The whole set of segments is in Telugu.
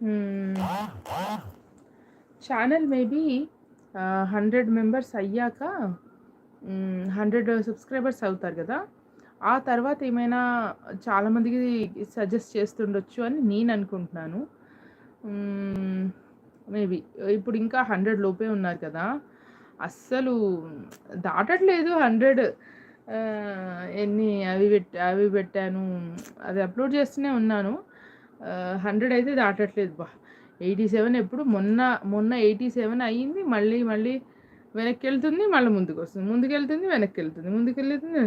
హ్మ్. ఛానల్ మేబీ 100 మెంబర్స్ అయ్యాక 100 సబ్స్క్రైబర్స్ అవుతారు గదా! ఆ తర్వాత ఏమైనా చాలామందికి సజెస్ట్ చేస్తుండొచ్చు అని నేను అనుకుంటున్నాను. హ్మ్. మేబీ ఇప్పుడు ఇంకా 100 లోపే ఉన్నారు కదా! అస్సలు దాటట్లేదు 100. అవి పెట్టాను. అది అప్‌లోడ్ చేస్తూనే ఉన్నాను. 100 అయితే దాటట్లేదు. 87 ఎప్పుడు మొన్న 87 అయ్యింది. మళ్ళీ వెనక్కెళ్తుంది. మళ్ళీ ముందుకొస్తుంది. ముందుకెళ్తుంది. వెనక్కెళ్తుంది. ముందుకెళ్తుంది.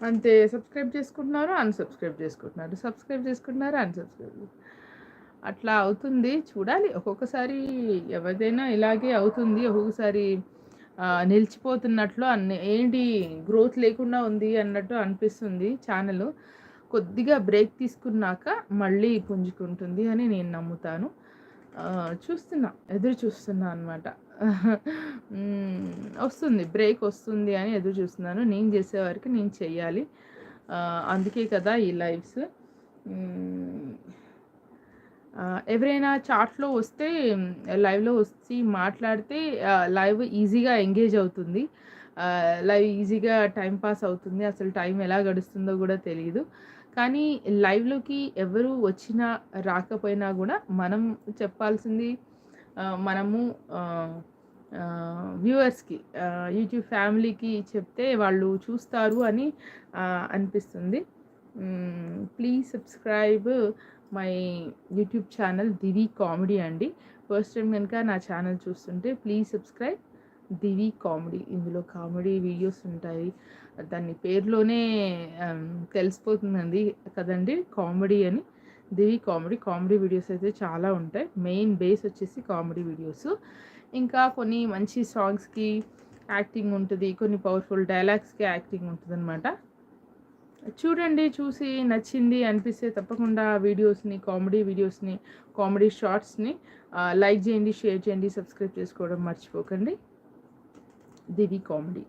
అంతే. సబ్స్క్రైబ్ చేసుకుంటున్నారు. అన్‌సబ్స్క్రైబ్ చేసుకుంటున్నారు. సబ్స్క్రైబ్ చేసుకుంటున్నారు. అన్‌సబ్స్క్రైబ్ అట్లా అవుతుంది. చూడాలి. ఒక్కొక్కసారి ఎవరిదైనా ఇలాగే అవుతుంది. ఒక్కొక్కసారి నిలిచిపోతున్నట్లు ఏంటి గ్రోత్ లేకుండా ఉంది అన్నట్టు అనిపిస్తుంది ఛానెలు. కొద్దిగా బ్రేక్ తీసుకున్నాక మళ్ళీ పుంజుకుంటుంది అని నేను నమ్ముతాను. ఎదురు చూస్తున్నా అనమాట. వస్తుంది. బ్రేక్ వస్తుంది అని ఎదురు చూస్తున్నాను. నేను చేసే వరకు నేను చెయ్యాలి. అందుకే కదా ఈ లైవ్స్. ఎవరైనా చాట్‌లో వస్తే లైవ్‌లో వచ్చి మాట్లాడితే లైవ్ ఈజీగా ఎంగేజ్ అవుతుంది. లైవ్ ఈజీగా టైమ్ పాస్ అవుతుంది. అసలు టైం ఎలా గడుస్తుందో గూడా తెలీదు. కానీ లైవ్‌లోకి ఎవరు వచ్చినా, రాకపోయినా గూడా మనం చెప్పాల్సింది మనము ఆహ్, వ్యూవర్స్‌కి యూట్యూబ్ ఫ్యామిలీకి చెప్తే వాళ్ళు చూస్తారు అని అనిపిస్తుంది. Please subscribe my YouTube channel Divi comedy అండి. ఫస్ట్ టైం కనుక నా ఛానల్ చూస్తుంటే ప్లీజ్ సబ్స్క్రైబ్ దివి కామెడీ. ఇందులో కామెడీ వీడియోస్ ఉంటాయి. దాని పేరులోనే తెలిసిపోతుందండి కదండి కామెడీ అని. దివి కామెడీ. కామెడీ వీడియోస్ అయితే చాలా ఉంటాయి. మెయిన్ బేస్ వచ్చేసి కామెడీ వీడియోస్. ఇంకా కొన్ని మంచి సాంగ్స్‌కి యాక్టింగ్ ఉంటది. కొన్ని పవర్‌ఫుల్ డైలాగ్స్‌కి యాక్టింగ్ ఉంటదనమాట. చూడండి. చూసి నచ్చింది అనిపిస్తే తప్పకుండా కామెడీ వీడియోస్‌ని, కామెడీ షార్ట్స్‌ని లైక్ చేయండి, షేర్ చేయండి, సబ్స్క్రైబ్ చేసుకోవడం మర్చిపోకండి. దివి కామెడీ.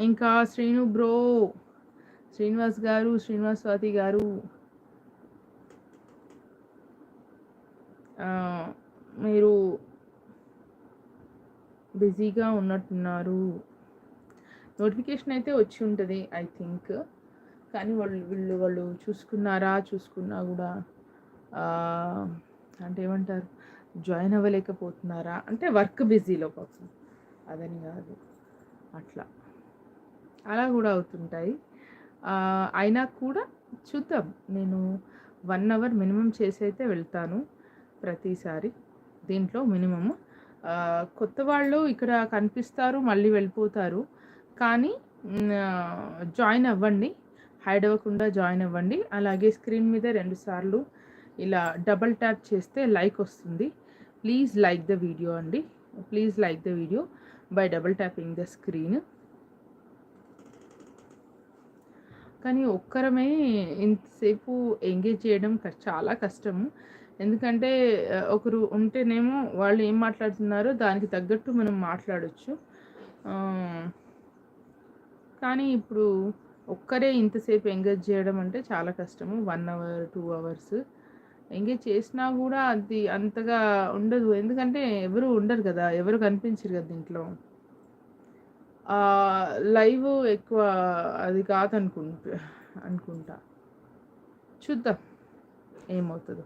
ఇంకా శ్రీను బ్రో, శ్రీనివాస్ గారు, శ్రీనివాస్ స్వాతి గారు, మీరు బిజీగా ఉన్నట్టున్నారు. నోటిఫికేషన్ అయితే వచ్చి ఉంటుంది ఐ థింక్. కానీ వాళ్ళు చూసుకున్నా కూడా అంటే ఏమంటారు, జాయిన్ అవ్వలేకపోతున్నారా అంటే వర్క్ బిజీలో పాపం, అదని కాదు, అలా కూడా అవుతుంటాయి. అయినా కూడా చూద్దాం. నేను 1 అవర్ మినిమం చేసి అయితే వెళ్తాను ప్రతిసారి దీంట్లో మినిమమ్. కొత్త వాళ్ళు ఇక్కడ కనిపిస్తారు, మళ్ళీ వెళ్ళిపోతారు. కానీ జాయిన్ అవ్వండి. హైడ్ అవ్వకుండా జాయిన్ అవ్వండి. అలాగే స్క్రీన్ మీద 2 సార్లు ఇలా డబల్ ట్యాప్ చేస్తే లైక్ వస్తుంది. ప్లీజ్ లైక్ ద వీడియో అండి. Please like the video by double tapping the screen. కానీ ఒక్కరమే ఇంతసేపు ఎంగేజ్ చేయడం చాలా కష్టము. ఎందుకంటే ఒకరు ఉంటేనేమో వాళ్ళు ఏం మాట్లాడుతున్నారో దానికి తగ్గట్టు మనం మాట్లాడొచ్చు. కానీ ఇప్పుడు ఒక్కరే ఇంతసేపు ఎంగేజ్ చేయడం అంటే చాలా కష్టము. 1 అవర్, 2 అవర్స్ ఎంగేజ్ చేసినా కూడా అది అంతగా ఉండదు. ఎందుకంటే ఎవరు ఉండరు కదా, ఎవరు కనిపించరు కదా దీంట్లో. లైవ్ ఎక్కువ అది అనుకుంటా. చూద్దాం ఏమవుతదో.